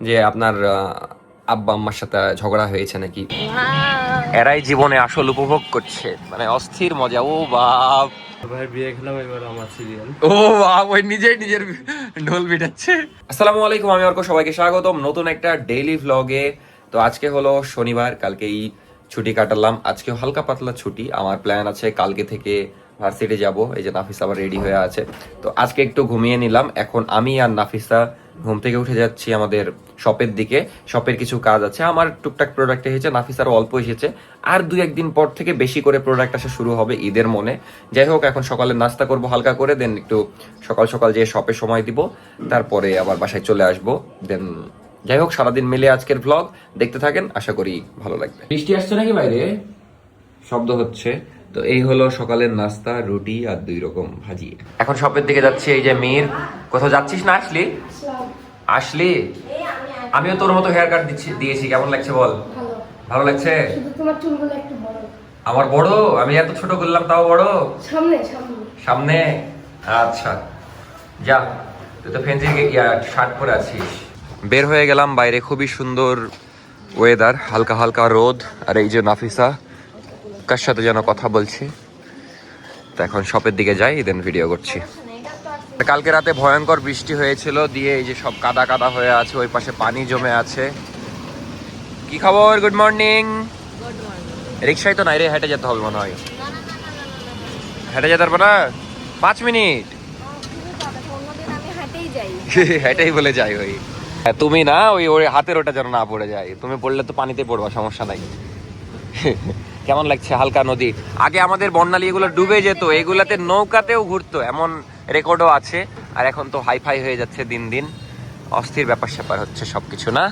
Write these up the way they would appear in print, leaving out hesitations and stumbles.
যে আপনার আব্বা আম্মার সাথে ঝগড়া হয়েছে নাকি। এরাই জীবনে আসল উপভোগ করছে, মানে অস্থির মজা। ও বাপ, ভাই বিয়ে খেলাম এবার আমার সিরিয়াল। ও বাপ, ওই নিজেই নিজের ঢোল পিটাচ্ছে। আসসালামু আলাইকুম, আমি অর্ক, সবাইকে স্বাগতম নতুন একটা ডেইলি ভ্লগে। তো আজকে হলো শনিবার, কালকেই ছুটি কাটালাম, আজকে হালকা পাতলা ছুটি। আমার প্ল্যান আছে কালকে থেকে ভার্সিটি যাব। এই যে নাফিসা আবার রেডি হয়ে আছে, তো আজকে একটু ঘুমিয়ে নিলাম। এখন আমি আর নাফিসা ঘুম থেকে উঠে যাচ্ছি আমাদের শপের দিকে। শপের কিছু কাজ আছে, আমার টুকটাক প্রোডাক্ট এসেছে, নাফিসারও অল্প এসেছে। আর দুই একদিন পর থেকে বেশি করে প্রোডাক্ট আসা শুরু হবে ঈদের মনে। যাই হোক, এখন সকালে নাস্তা করব হালকা করে, দেন একটু সকাল সকাল যেয়ে শপে সময় দিব, তারপরে আবার বাসায় চলে আসবো। দেন যাই হোক, সারাদিন মিলে আজকের ভ্লগ দেখতে থাকেন, আশা করি ভালো লাগবে। বৃষ্টি আসছে নাকি বাইরে? শব্দ হচ্ছে। তো এই হলো সকালের নাস্তা, রুটি আর 2 রকম ভাজি। এখন শপের দিকে যাচ্ছি। এই যে মীর, কোথাও যাচ্ছিস না? আসলি আমিও তোর মতো হেয়ার কাট দিয়েছি, কেমন লাগছে বল? ভালো লাগছে? তোমার চুলগুলো একটু বড়। আমার বড়? আমি এত ছোট করলাম তাও বড়? সামনে সামনে সামনে? আচ্ছা, যা, তুই তো ফেন্সি শার্ট পরে আছিস। বের হয়ে গেলাম বাইরে, খুবই সুন্দর ওয়েদার, হালকা হালকা রোদ। আর এই যে নাফিসা কার সাথে যেন কথা বলছে। তো এখন শপের দিকে যাই, দেন ভিডিও করছি। কালকে রাতে ভয়ঙ্কর বৃষ্টি হয়েছিল, দিয়ে এই যে সব কাদা কাদা হয়ে আছে, ওই পাশে পানি জমে আছে। কি খবর? Good morning. রিক্সায় তো নাই রে, হেঁটে যেতে হবে মনে হয়। হেঁটে যেতে পারবো না? 5 মিনিট হেঁটেই বলে যাই। ওই তুমি না, ওই হাতের ওটা যেন না পড়ে যায়। তুমি পড়লে তো পানিতে পড়বা, সমস্যা নাই। কেমন লাগছে? হালকা নদী। আগে আমাদের বর্ণালী এগুলো ডুবে যেত, এগুলাতে নৌকাতেও ঘুরতো, এমন রেকর্ডও আছে। আর এখন তো হাইফাই হয়ে যাচ্ছে দিন দিন, অস্থির ব্যাপার স্যাপার হচ্ছে সবকিছু না।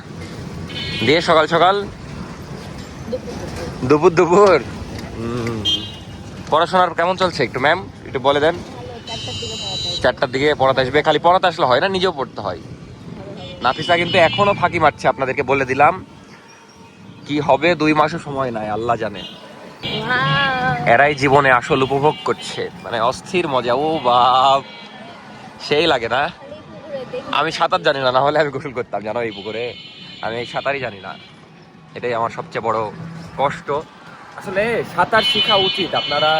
দিয়ে সকাল সকাল দুপুর দুপুর পড়াশোনার কেমন চলছে একটু ম্যাম একটু বলে দেন। 4টার দিকে পড়াতে আসবে? খালি পড়াতে আসলে হয় না, নিজেও পড়তে হয়। নাফিসা কিন্তু এখনো ফাঁকি মারছে, আপনাদেরকে বলে দিলাম। কি হবে 2 মাসও সময় নাই, আল্লাহ জানে। এরাই জীবনে আসল উপভোগ করছে, মানে অস্থির মজা। ও বাপ, সেই লাগে না? আমি সাঁতার জানি না, না হলে আমি গোসল করতাম জানো এই পুকুরে। আমি এই সাঁতারই জানি না, এটাই আমার সবচেয়ে বড় কষ্ট। আসলে সাঁতার শেখা উচিত। আপনারা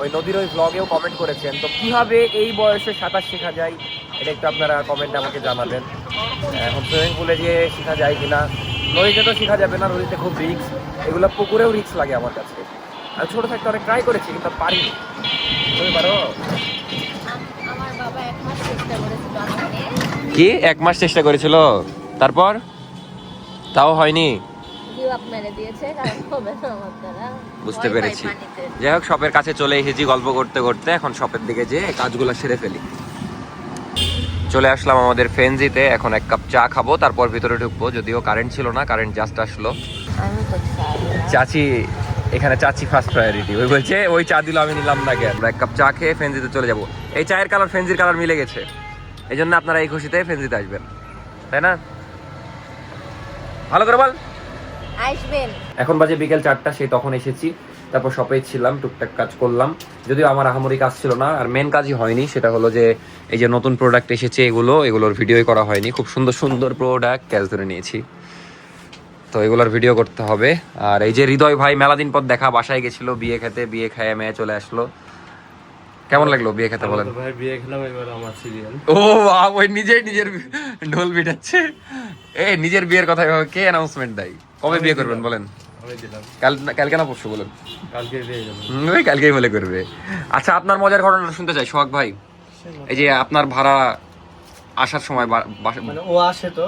ওই নদীর ওই ব্লগেও কমেন্ট করেছেন, তো কিভাবে এই বয়সে সাঁতার শেখা যায় এটা একটু আপনারা কমেন্টে আমাকে জানাবেন। এখন সুইমিং পুলে গিয়ে শেখা যায় কিনা? নদীতে তো শেখা যাবে না, নদীতে খুব রিস্ক। এগুলো পুকুরেও রিস্ক লাগে আমার কাছে। আমি ছোট থাকতে অনেক ট্রাই করেছি, কিন্তু পারিনি। তুমি পারো? আমার বাবা 1 মাস চেষ্টা করেছিল আমাকে। কি 1 মাস চেষ্টা করেছিল, তারপর তাও হয়নি? গিভ মেরে দিয়েছে, কারণ হবে না আমার দ্বারা। বুঝতে পেরেছি। যাই হোক, শপের কাছে চলে এসেছি গল্প করতে করতে। এখন শপের দিকে যেয়ে কাজগুলো সেরে ফেলি। চলে আসলাম আমাদের ফেন্সিতে, এখন 1 কাপ চা খাবো, তারপর ভিতরে ঢুকবো। যদিও কারেন্ট ছিল না, কারেন্ট জাস্ট আসলো। আমি তো চাই চাচি এখানে, চাচি ফার্স্ট প্রায়োরিটি। ওই বলছে ওই চা দিল, আমি নিলাম না কেন। 1 কাপ চা খেয়ে ফেন্সিতে চলে যাব। এই চায়ের কালার ফেন্সির কালার মিলে গেছে, এই জন্য আপনারা এই খুশিতে ফেন্সিতে আসবেন, তাই না? ভালো করে বল। আসবেন। এখন বাজে বিকেল 4টা, সেই তখন এসেছি। তারপর শপে ছিলাম, টুকটাক কাজ করলাম। যদিও আমার আহামরি কাজ ছিল না, আর মেন কাজই হয়নি। সেটা হলো যে এই যে নতুন প্রোডাক্ট এসেছে, এগুলোর ভিডিওই করা হয়নি। খুব সুন্দর সুন্দর প্রোডাক্ট ক্যাচ ধরে নিয়েছি, তো এগুলোর ভিডিও করতে হবে। আর এই যে হৃদয় ভাই মেলা দিন পর দেখা, বাসায় গেছিল বিয়ে খেতে, বিয়ে খেয়ে মেয়ে চলে আসলো। কেমন লাগলো বিয়ে খেতে বলেন? ভাই বিয়ে খেলাম এবার আমার সিরিয়াল। ও বাপ, ওই নিজেই নিজের ঢোল পিটাচ্ছে। নিজের বিয়ের কথা কে অ্যানাউন্সমেন্ট দেয়? কবে বিয়ে করবেন বলেন? আমি দিলাম কালকে না পরশু বলেন? কালকে বিয়ে গেল। ওই কালকেই বলে করবে। আচ্ছা, আপনার মজার ঘটনাটা শুনতে চাই সোহাগ ভাই। এই যে আপনার ভাড়া আসার সময় মানে ও আসে, তো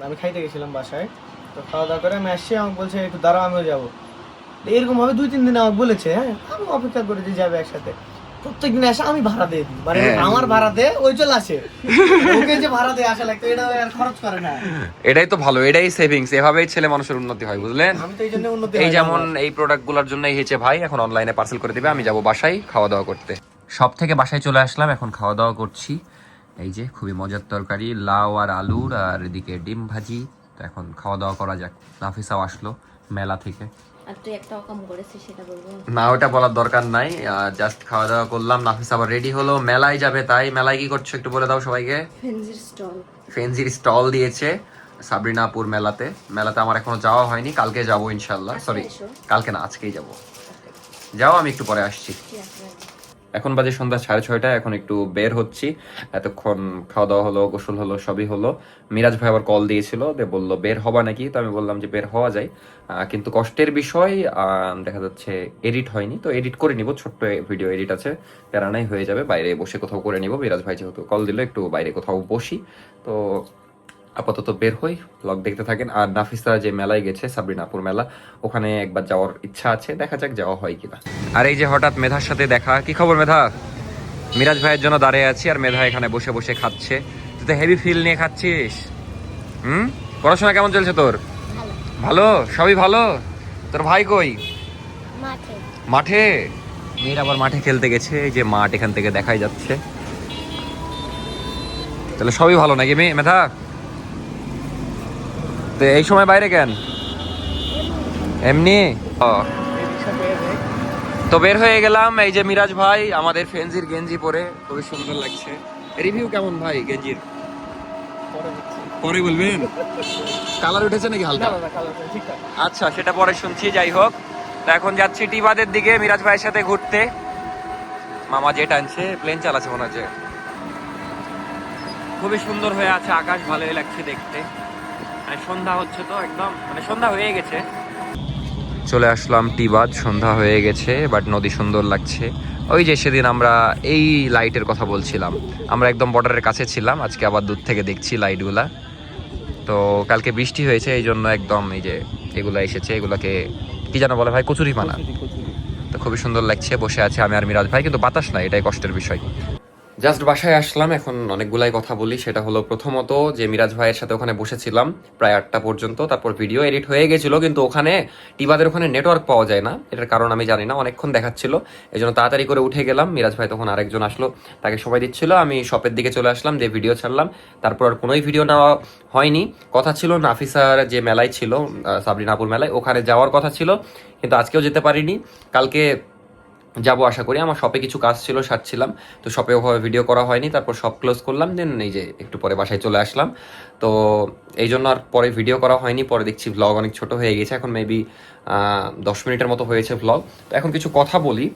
আমি খাইতে গেছিলাম বাসায়, তো খাওয়া দাওয়া করে আমি আসছি, আমাকে বলছে একটু দাঁড়াও আমিও যাবো। এরকম ভাবে 2-3 দিন আমাকে বলেছে। হ্যাঁ, আমি অপেক্ষা করে যে যাবে একসাথে। প্রত্যেকদিন আসে আমি ভাড়া দিয়ে দিই, মানে আমার ভাড়া দিয়ে ওই চলে আসে। ওকে যে ভাড়া দিয়ে আসা লাগতো, এটা আর খরচ করে না। এটাই তো ভালো, এটাই সেভিংস। এভাবেই ছেলে মানুষের উন্নতি হয়, বুঝলেন? আমি তো এই জন্য উন্নতি এই যেমন এই প্রোডাক্টগুলোর জন্যই হয়েছে ভাই এখন অনলাইনে পার্সেল করে দিবে, আমি যাব বাসায় খাওয়া দাওয়া করতে। সব থেকে বাসায় চলে আসলাম, এখন খাওয়া দাওয়া করছি। এই যে খুবই মজার তরকারি, লাউ আর আলুর, আর এদিকে ডিম ভাজি। তো এখন খাওয়া দাওয়া করা যাক। নাফিসাও আসলো মেলা থেকে। আর তুই একটা কাম করেছিস সেটা বলবো না, ওটা বলার দরকার নাই, জাস্ট খাওয়া দাওয়া করলাম। নাফিসা আবার রেডি হলো, মেলায় যাবে। তাই মেলায় কি করছো একটু বলে দাও সবাইকে। ফেন্সির স্টল। ফেন্সির স্টল দিয়েছে, সাবরিনাপুর মেলাতে। মেলাতে আমার এখনো যাওয়া হয়নি, কালকে যাব ইনশাল্লাহ। সরি, কালকে না, আজকেই যাব। যাও, আমি একটু পরে আসছি। এখন বাজে সন্ধ্যা 6:30, এখন একটু বের হচ্ছি। এতক্ষণ খাওয়া দাওয়া হলো, গোসল হলো, সবই হলো। মিরাজ ভাই আবার কল দিয়েছিল, বললো বের হবা নাকি, তো আমি বললাম যে বের হওয়া যায়, কিন্তু কষ্টের বিষয় দেখা যাচ্ছে এডিট হয়নি, তো এডিট করে নিব, ছোট্ট ভিডিও এডিট আছে, প্যারানাই হয়ে যাবে, বাইরে বসে কোথাও করে নিব। মিরাজ ভাই যেহেতু কল দিল, একটু বাইরে কোথাও বসি, তো আপাতত বের হই, ব্লগ দেখতে থাকেন। আর নাফিসা যে মেলায় গেছে, সাবরিনাপুর মেলা, ওখানে একবার যাওয়ার ইচ্ছা আছে, দেখা যাক যাওয়া হয় কিনা। আর এই যে হঠাৎ মেধার সাথে দেখা, কি খবর মেধা? মিরাজ ভাইয়ের জন্য দাঁড়িয়ে আছি, আর মেধা এখানে বসে বসে খাচ্ছে। তুই তো হেভি ফিল নিয়ে খাচ্ছিস। পড়াশোনা কেমন চলছে তোর? ভালো, সবই ভালো। তোর ভাই কই? মাঠে? মেয়ের আবার মাঠে খেলতে গেছে, এই যে মাঠ এখান থেকে দেখাই যাচ্ছে। তাহলে সবই ভালো নাকি মেধা? তো এই সময় বাইরে কেন? এমনি? তো বের হয়ে গেলাম। এই যে মিরাজ ভাই আমাদের ফেন্সির গেঞ্জি পরে, খুবই সুন্দর লাগছে। রিভিউ কেমন ভাই গেঞ্জির? পরে বলবেন। কালার উঠেছে নাকি হালকা? আচ্ছা, সেটা পরে শুনছি। যাই হোক, তো এখন যাচ্ছি টিবাদের দিকে মিরাজ ভাইয়ের সাথে ঘুরতে। মামা যে টানছে, প্লেন চালাচ্ছে মনে হচ্ছে। খুবই সুন্দর হয়ে আছে আকাশ, ভালোই লাগছে দেখতে। সন্ধ্যা হচ্ছে তো, একদম মানে সন্ধ্যা হয়ে গেছে। চলে আসলাম টিবাদ, সন্ধ্যা হয়ে গেছে, বাট নদী সুন্দর লাগছে। ওই যে সেদিন আমরা এই লাইটের কথা বলছিলাম, আমরা একদম বর্ডারের কাছে ছিলাম, আজকে আবার দূর থেকে দেখছি লাইটগুলা। তো কালকে বৃষ্টি হয়েছে, এই জন্য একদম এই যে এগুলা এসেছে, এগুলাকে কি যেন বলে ভাই, কচুরি পানা। তো খুবই সুন্দর লাগছে, বসে আছে আমি আর মিরাজ ভাই, কিন্তু বাতাস নাই, এটাই কষ্টের বিষয়। জাস্ট বাসায় আসলাম, এখন অনেকগুলাই কথা বলি। সেটা হলো প্রথমত যে মিরাজ ভাইয়ের সাথে ওখানে বসেছিলাম প্রায় 8টা পর্যন্ত, তারপর ভিডিও এডিট হয়ে গেছিল, কিন্তু ওখানে টিবাদের ওখানে নেটওয়ার্ক পাওয়া যায় না, এটার কারণ আমি জানি না, অনেকক্ষণ দেখাচ্ছিল, এই জন্য তাড়াতাড়ি করে উঠে গেলাম। মিরাজ ভাই তখন আরেকজন আসলো, তাকে সময় দিচ্ছিল, আমি শপের দিকে চলে আসলাম, দিয়ে ভিডিও ছাড়লাম। তারপর আর কোনোই ভিডিও নেওয়া হয়নি। কথা ছিল নাফিসার যে মেলায় ছিল, সাবরিনাপুর মেলায়, ওখানে যাওয়ার কথা ছিল, কিন্তু আজকেও যেতে পারিনি, কালকে যাবো আশা করি। আমার শপে কিছু কাজ ছিল, সারছিলাম, তো শপে ওভাবে ভিডিও করা হয়নি। তারপর শপ ক্লোজ করলাম, দেন এই যে একটু পরে বাসায় চলে আসলাম। তো এই জন্য আর পরে ভিডিও করা হয়নি। পরে দেখছি ভ্লগ অনেক ছোট হয়ে গেছে, এখন মেবি 10 মিনিটের মতো হয়েছে ভ্লগ। তো এখন কিছু কথা বলি,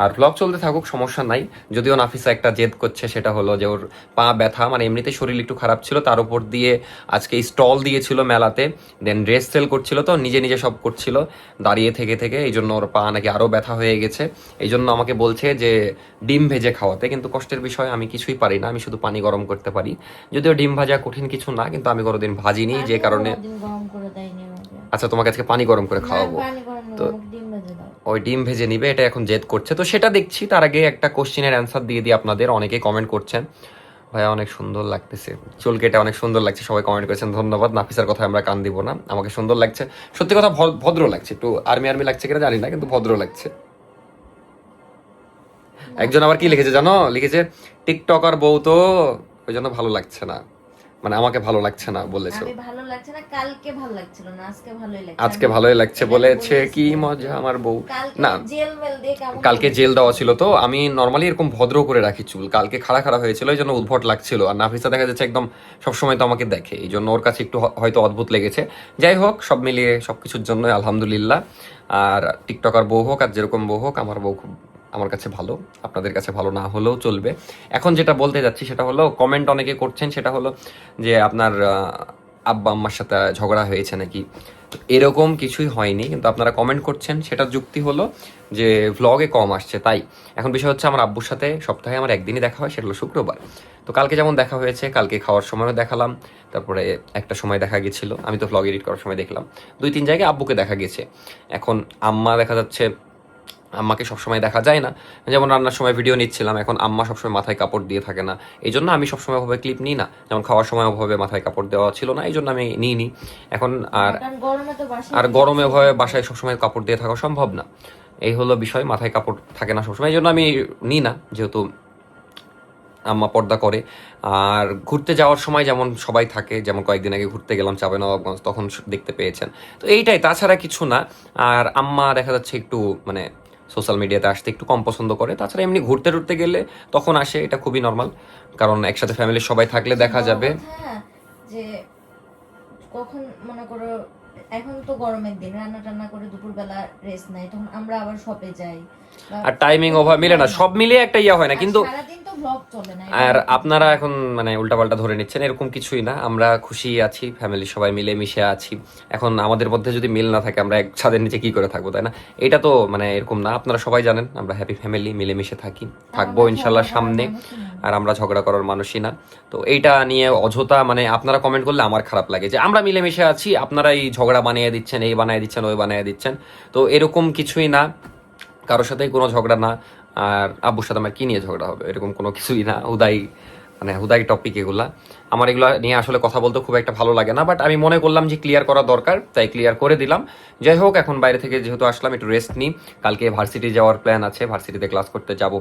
আর ভ্লগ চলতে থাকুক, সমস্যা নাই। যদিও নাফিসা একটা জেদ করছে, সেটা হলো যে ওর পা ব্যথা, মানে এমনিতে শরীর একটু খারাপ ছিল, তার উপর দিয়ে আজকে স্টল দিয়েছিল মেলাতে, দেন ড্রেস সেল করছিল, তো নিজে নিজে সব করছিল দাঁড়িয়ে থেকে থেকে, এই জন্য ওর পা নাকি আরও ব্যথা হয়ে গেছে। এই জন্য আমাকে বলছে যে ডিম ভেজে খাওয়াতে, কিন্তু কষ্টের বিষয় আমি কিছুই পারি না, আমি শুধু পানি গরম করতে পারি। যদিও ডিম ভাজা কঠিন কিছু না, কিন্তু আমি কোনোদিন ভাজিনি, যে কারণে। আচ্ছা, তোমাকে আজকে পানি গরম করে খাওয়াবো, তো ওই ডিম ভেজে নিবে, এটা এখন জেদ করছে, তো সেটা দেখছি। তার আগে একটা কোশ্চেনের অ্যান্সার দিয়ে দিই আপনাদের। অনেকেই কমেন্ট করছেন, ভাইয়া অনেক সুন্দর লাগতেছে, চুল কেটে অনেক সুন্দর লাগছে, সবাই কমেন্ট করেছেন, ধন্যবাদ। নাফিসার কথা আমরা কান দিব না, আমাকে সুন্দর লাগছে, সত্যি কথা ভদ্র লাগছে, একটু আর্মি আর্মি লাগছে কিনা জানি না, কিন্তু ভদ্র লাগছে। একজন আবার কি লিখেছে জানো, লিখেছে টিকটকার বউ তো, ওই জন্য ভালো লাগছে না, মানে আমাকে ভালো লাগছে না বলেছে। ভালো লাগছে না, কালকে ভালো লাগছিল না, আজকে ভালোই লাগছে। আজকে ভালোই লাগছে বলেছে, কি মজা আমার বউ। না, কালকে জেল দেওয়া ছিল, তো আমি নর্মালি এরকম ভদ্র করে রাখি চুল, কালকে খাড়া খাড়া হয়েছিল, এই জন্য উদ্ভট লাগছিল। আর নাফিসা দেখা যাচ্ছে একদম সবসময় তো আমাকে দেখে, এই জন্য ওর কাছে একটু হয়তো অদ্ভুত লেগেছে। যাই হোক, সব মিলিয়ে সবকিছুর জন্য আলহামদুলিল্লাহ। আর টিকটকার বউ হোক আর যেরকম বউ হোক, আমার বউ খুব আমার কাছে ভালো, আপনাদের কাছে ভালো না হলেও চলবে। এখন যেটা বলতে যাচ্ছি সেটা হলো, কমেন্ট অনেকে করছেন, সেটা হলো যে আপনার আব্বা আম্মার সাথে ঝগড়া হয়েছে নাকি। এরকম কিছুই হয়নি, কিন্তু আপনারা কমেন্ট করছেন, সেটার যুক্তি হলো যে ভ্লগে কম আসছে তাই। এখন বিষয় হচ্ছে, আমার আব্বুর সাথে সপ্তাহে আমার একদিনই দেখা হয়, সেটা হলো শুক্রবার। তো কালকে যেমন দেখা হয়েছে, কালকে খাওয়ার সময়ও দেখালাম, তারপরে একটা সময় দেখা গেছিল, আমি তো ভ্লগ এডিট করার সময় দেখলাম, 2-3 জায়গায় আব্বুকে দেখা গেছে। এখন আম্মা দেখা যাচ্ছে, আম্মাকে সবসময় দেখা যায় না, যেমন রান্নার সময় ভিডিও নিচ্ছিলাম, এখন আম্মা সবসময় মাথায় কাপড় দিয়ে থাকে না, এই জন্য আমি সবসময় ওভাবে ক্লিপ নিই না, যেমন খাওয়ার সময় ওভাবে মাথায় কাপড় দেওয়া ছিল না, এই জন্য আমি নিইনি এখন। আর গরমে ওভাবে বাসায় সবসময় কাপড় দিয়ে থাকা সম্ভব না, এই হলো বিষয়, মাথায় কাপড় থাকে না সবসময়, এই জন্য আমি নিই না, যেহেতু আম্মা পর্দা করে। আর ঘুরতে যাওয়ার সময় যেমন সবাই থাকে, যেমন কয়েকদিন আগে ঘুরতে গেলাম চাঁপাইনবাবগঞ্জ, তখন দেখতে পেয়েছেন, তো এইটাই, তাছাড়া কিছু না। আর আম্মা দেখা যাচ্ছে একটু মানে সোশ্যাল মিডিয়াতে আসতে একটু কম পছন্দ করে, তাছাড়া এমনি ঘুরতে টুরতে গেলে তখন আসে, এটা খুবই নর্মাল, কারণ একসাথে ফ্যামিলির সবাই থাকলে দেখা যাবে। যে কখন মনে করো এখন তো গরমের দিন রান্না টান্না করে দুপুরবেলা রেস্ট নাই, তখন আমরা আবার শপে যাই আর টাইমিং ওভার মিলে না, সব মিলিয়ে একটা ইয়া হয় না কিন্তু। সারাদিন তো ব্লগ চলে না। আর আপনারা এখন মানে উল্টাপাল্টা ধরে নিচ্ছেন, এরকম কিছুই না। আমরা খুশি আছি, ফ্যামিলি সবাই মিলে মিশে আছি। এখন আমাদের মধ্যে যদি মিল না থাকে আমরা এক ছাদের নিচে কি করে থাকবো, তাই না? এটা তো মানে এরকম না, আপনারা সবাই জানেন আমরা হ্যাপি ফ্যামিলি, মিলেমিশে থাকবো ইনশাল্লাহ সামনে। আর আমরা ঝগড়া করার মানুষই না। তো এইটা নিয়ে অযথা মানে আপনারা কমেন্ট করলে আমার খারাপ লাগে যে আমরা মিলেমিশে আছি, আপনারা এই ঝগড়া বানিয়ে দিচ্ছেন, এই বানিয়ে দিচ্ছেন, ওই বানিয়ে দিচ্ছেন। তো এরকম কিছুই না, কারোর সাথেই কোনো ঝগড়া না। আর আব্বুর সাথে আমার কি নিয়ে ঝগড়া হবে, এরকম কোনো কিছুই না। হুদাই টপিক এগুলা। আমার এগুলো নিয়ে আসলে কথা বলতে খুব একটা ভালো লাগে না, বাট আমি মনে করলাম যে ক্লিয়ার করা দরকার, তাই ক্লিয়ার করে দিলাম। যাই হোক, এখন বাইরে থেকে যেহেতু আসলাম একটু রেস্ট নিই। কালকে ভার্সিটি যাওয়ার প্ল্যান আছে, ভার্সিটিতে ক্লাস করতে যাব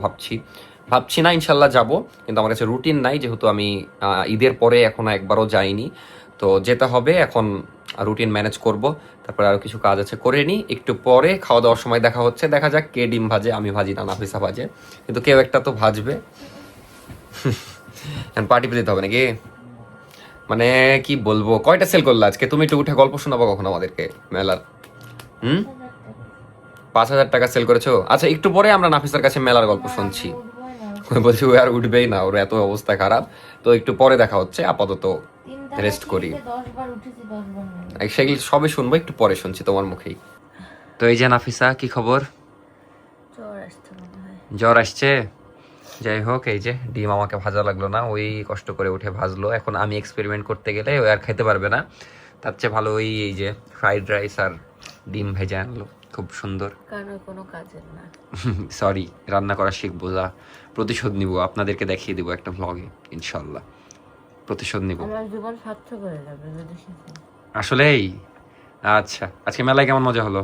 ভাবছি না, ইনশাল্লাহ যাব। কিন্তু আমার কাছে রুটিন নাই, যেহেতু আমি ঈদের পরে এখনো একবারও যাইনি। তো যেতে হবে, এখন রুটিন ম্যানেজ করব। তারপরে আরো কিছু কাজ আছে করে নিই। একটু পরে খাওয়া দাওয়ার সময় দেখা হচ্ছে, দেখা যাক কে ডিম ভাজে, আমি ভাজি না নাফিসা ভাজে, কিন্তু কেউ একটা তো ভাজবে। পার্টি দিতে হবে নাকি? মানে কি বলবো, কয়টা সেল করলো আজকে? তুমি একটু উঠে গল্প শোনাবো কখন আমাদেরকে মেলার? 5,000 টাকা সেল করেছো? আচ্ছা, একটু পরে আমরা নাফিসার কাছে মেলার গল্প শুনছি। বলছি ও আর উঠবেই না, ওর এত অবস্থা খারাপ। তো একটু পরে দেখা হচ্ছে, আপাতত রেস্ট করি। সেগুলো সবে শুনবো, একটু পরে শুনছি তোমার মুখেই। তো এই যে নাফিসা, কি খবর? জ্বর আসছে? যাই হোক, এই যে ডিম আমাকে ভাজা লাগলো না, ওই কষ্ট করে উঠে ভাজলো। এখন আমি এক্সপেরিমেন্ট করতে গেলে ওই আর খেতে পারবে না, তার চেয়ে ভালো ওই এই যে ফ্রাইড রাইস আর ডিম ভেজে আনলো, খুব সুন্দর। কোনো কাজের না। সরি, রান্না করা শিখবো, যা প্রতিশোধ নিব, আপনাদেরকে দেখিয়ে দিব একটা ভ্লগে, ইনশাল্লাহ প্রতিশোধ নিব। আমার জীবন সার্থক হয়ে যাবে যদি শিখি। আসলেই? আচ্ছা, আজকে মেলায় কেমন মজা হলো?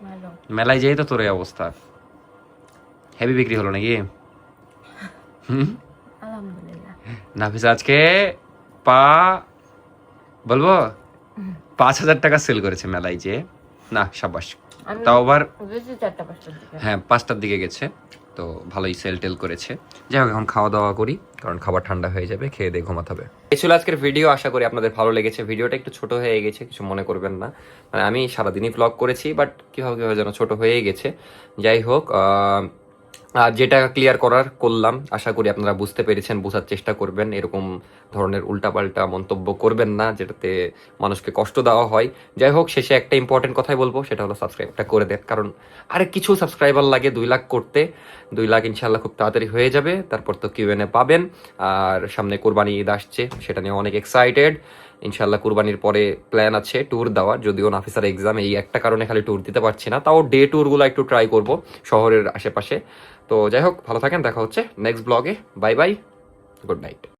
ভালো। মেলায় যেই তো তোর এই অবস্থা, হেভি বিক্রি হলো নাকি? আলহামদুলিল্লাহ। নাফিসা আজকে বলবো 5,000 টাকা সেল করেছে মেলায় যে, না সাবাস। তাও আবার হ্যাঁ 5টার দিকে গেছে, তো ভালোই সেল টেল করেছে। যাই হোক, এখন খাওয়া দাওয়া করি, কারণ খাবার ঠান্ডা হয়ে যাবে, খেয়ে দিয়ে ঘুমাতে হবে। এই ছিল আজকের ভিডিও, আশা করি আপনাদের ভালো লেগেছে। ভিডিওটা একটু ছোট হয়ে গেছে, কিছু মনে করবেন না, মানে আমি সারাদিনই ব্লগ করেছি, বাট কিভাবে যেন ছোট হয়ে গেছে। যাই হোক, আর যেটা ক্লিয়ার করার করলাম, আশা করি আপনারা বুঝতে পেরেছেন, বোঝার চেষ্টা করবেন, এরকম ধরনের উল্টাপাল্টা মন্তব্য করবেন না যেটাতে মানুষকে কষ্ট দেওয়া হয়। যাই হোক, শেষে একটা ইম্পর্টেন্ট কথাই বলবো, সেটা হলো সাবস্ক্রাইবটা করে দেন, কারণ আরেক কিছু সাবস্ক্রাইবার লাগে 2 লাখ করতে। 2 লাখ ইনশাল্লাহ খুব তাড়াতাড়ি হয়ে যাবে, তারপর তো কিউএনএ পাবেন। আর সামনে কোরবানি ঈদ আসছে, সেটা নিয়ে অনেক এক্সাইটেড। ইনশাল্লাহ কুরবানির পরে প্ল্যান আছে ট্যুর দেওয়ার, যদিও নাফিসার এক্সাম, এই একটা কারণে খালি ট্যুর দিতে পারছি না, তাও ডে ট্যুরগুলো একটু ট্রাই করব শহরের আশেপাশে। তো যাই হোক, ভালো থাকেন, দেখা হচ্ছে নেক্সট ব্লগে। Bye bye, good night.